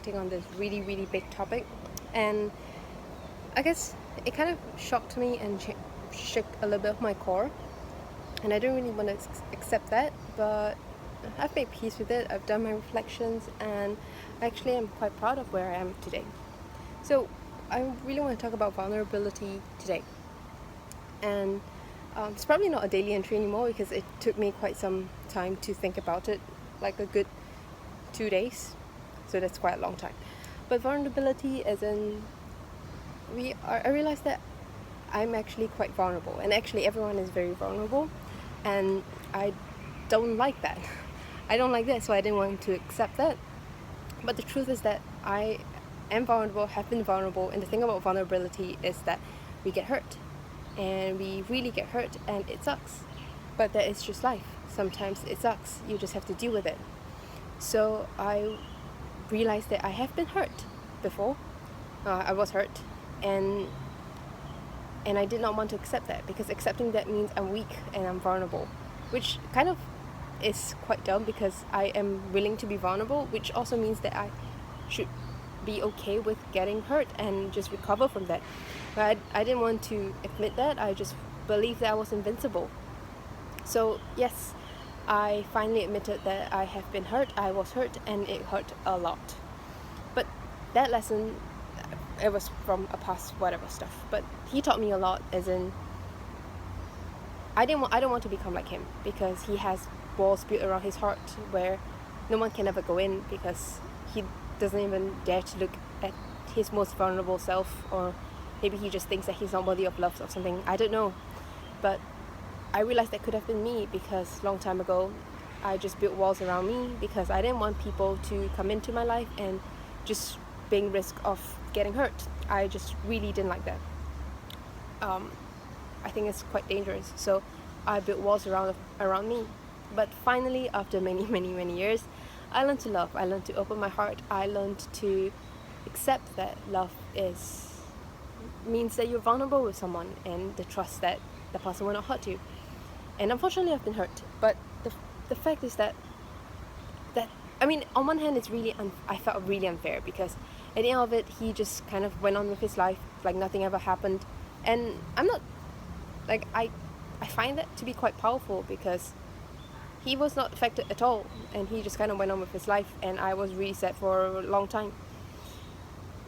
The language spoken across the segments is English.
reflecting on this really, really big topic, and I guess it kind of shocked me and shook a little bit of my core, and I don't really want to accept that, but I've made peace with it. I've done my reflections, and actually I'm quite proud of where I am today. So I really want to talk about vulnerability today, and it's probably not a daily entry anymore because it took me quite some time to think about it, like a good 2 days, so that's quite a long time. But vulnerability, as in, I realized that I'm actually quite vulnerable, and actually everyone is very vulnerable, and I don't like that. I don't like that, so I didn't want to accept that. But the truth is that I am vulnerable, have been vulnerable, and the thing about vulnerability is that we get hurt, and we really get hurt, and it sucks. But that is just life. Sometimes it sucks. You just have to deal with it. So I realized that I have been hurt before. I was hurt, and I did not want to accept that, because accepting that means I'm weak and I'm vulnerable, which kind of is quite dumb, because I am willing to be vulnerable, which also means that I should be okay with getting hurt and just recover from that. But I didn't want to admit that. I just believed that I was invincible. So yes, I finally admitted that I have been hurt. I was hurt, and it hurt a lot. But that lesson, it was from a past whatever stuff. But he taught me a lot, as in, I don't want to become like him, because he has walls built around his heart where no one can ever go in, because he doesn't even dare to look at his most vulnerable self, or maybe he just thinks that he's not worthy of love or something. I don't know. But I realized that could have been me, because long time ago I just built walls around me because I didn't want people to come into my life and just being risk of getting hurt. I just really didn't like that. I think it's quite dangerous. So I built walls around me. But finally, after many, many, many years, I learned to love. I learned to open my heart. I learned to accept that love means that you're vulnerable with someone, and the trust that the person will not hurt you. And unfortunately, I've been hurt. But the fact is that I mean, on one hand, it's really I felt really unfair, because at the end of it, he just kind of went on with his life like nothing ever happened. And I'm not like I find that to be quite powerful, because he was not affected at all, and he just kind of went on with his life, and I was really sad for a long time.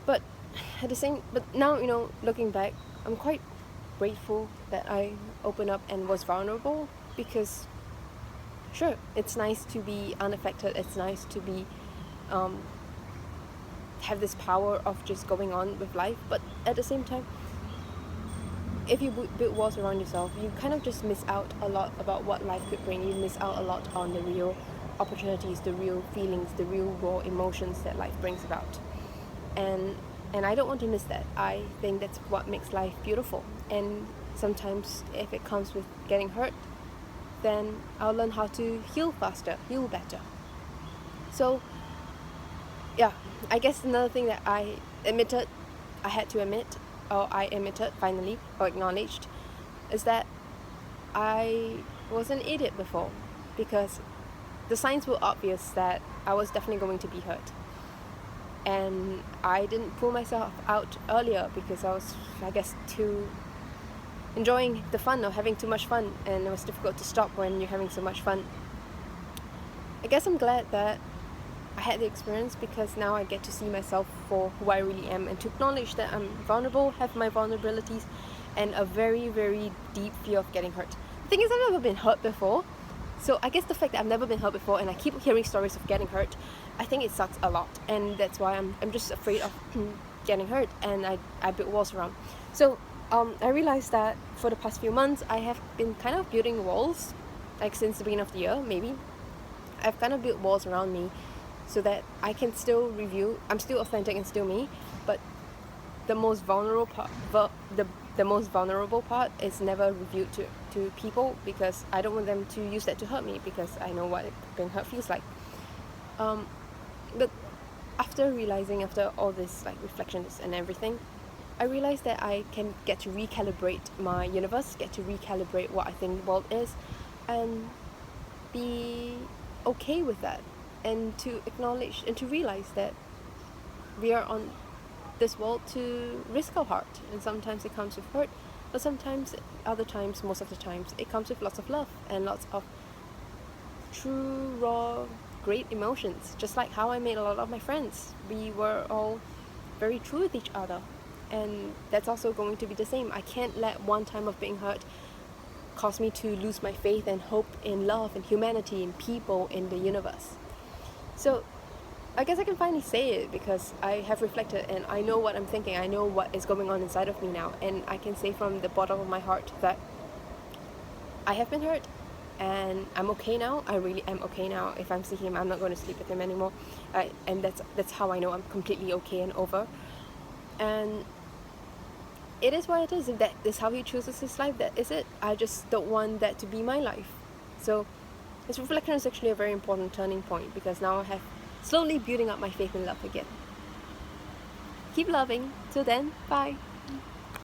But now, looking back, I'm quite grateful that I opened up and was vulnerable, because sure, it's nice to be unaffected. It's nice to be have this power of just going on with life. But at the same time, if you build walls around yourself, you kind of just miss out a lot about what life could bring. You miss out a lot on the real opportunities, the real feelings, the real raw emotions that life brings about. And I don't want to miss that. I think that's what makes life beautiful. And sometimes if it comes with getting hurt, then I'll learn how to heal faster, heal better. So yeah, I guess another thing that I had to admit, or I admitted finally, or acknowledged, is that I was an idiot before, because the signs were obvious that I was definitely going to be hurt. And I didn't pull myself out earlier, because I was, I guess, too enjoying the fun, or having too much fun, and it was difficult to stop when you're having so much fun. I guess I'm glad that I had the experience, because now I get to see myself for who I really am, and to acknowledge that I'm vulnerable, have my vulnerabilities, and a very, very deep fear of getting hurt. The thing is, I've never been hurt before, so I guess the fact that I've never been hurt before, and I keep hearing stories of getting hurt, I think it sucks a lot, and that's why I'm just afraid of getting hurt, and I build walls around. So I realized that for the past few months, I have been kind of building walls, like since the beginning of the year, maybe. I've kind of built walls around me, so that I can still review. I'm still authentic and still me, but the most vulnerable part is never revealed to people, because I don't want them to use that to hurt me, because I know what being hurt feels like. But after all this like reflections and everything, I realized that I can get to recalibrate my universe, get to recalibrate what I think the world is, and be okay with that, and to acknowledge and to realize that we are on this world to risk our heart, and sometimes it comes with hurt, but sometimes, other times, most of the times, it comes with lots of love and lots of true, raw, great emotions. Just like how I made a lot of my friends. We were all very true with each other, and that's also going to be the same. I can't let one time of being hurt cause me to lose my faith and hope in love and humanity and people in the universe. So I guess I can finally say it because I have reflected and I know what I'm thinking. I know what is going on inside of me now, and I can say from the bottom of my heart that I have been hurt and I'm okay now. I really am okay now. If I'm seeing him, I'm not going to sleep with him anymore. And that's how I know I'm completely okay and over. And it is what it is. If that is how he chooses his life, that is it. I just don't want that to be my life. So this reflection is actually a very important turning point, because now I have slowly building up my faith in love again. Keep loving. Till then, bye.